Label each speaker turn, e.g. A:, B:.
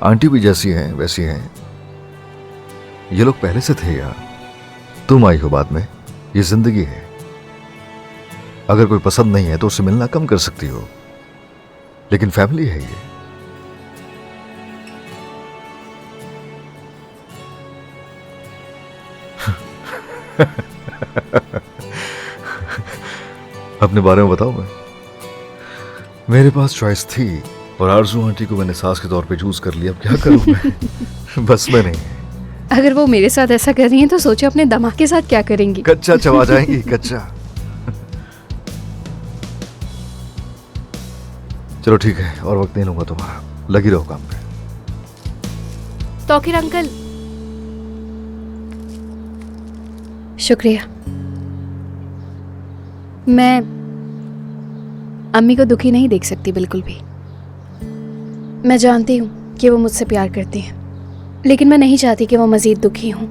A: Aunty भी जैसी हैं वैसी हैं। ये लोग पहले से थे यार, तुम आई हो बाद में। ये जिंदगी है, अगर कोई पसंद नहीं है तो उससे मिलना कम कर सकती हो, लेकिन फैमिली है ये। अपने बारे में बताओ। मैं मेरे पास चॉइस थी और आरजू आंटी को मैंने सास के तौर पे चूज कर लिया। अब क्या करूं मैं? बस में नहीं।
B: अगर वो मेरे साथ ऐसा कर रही हैं तो सोचो अपने दामाद के साथ क्या करेंगी।
A: कच्चा चबा जाएंगी, कच्चा। चलो ठीक है, और वक्त नहीं लूंगा तुम्हारा, लगी रहो काम पे।
B: तौकीर अंकल, शुक्रिया। मैं अम्मी को दुखी नहीं देख सकती बिल्कुल भी। मैं जानती हूँ कि वो मुझसे प्यार करती हैं, लेकिन मैं नहीं चाहती कि वो मज़ीद दुखी हों।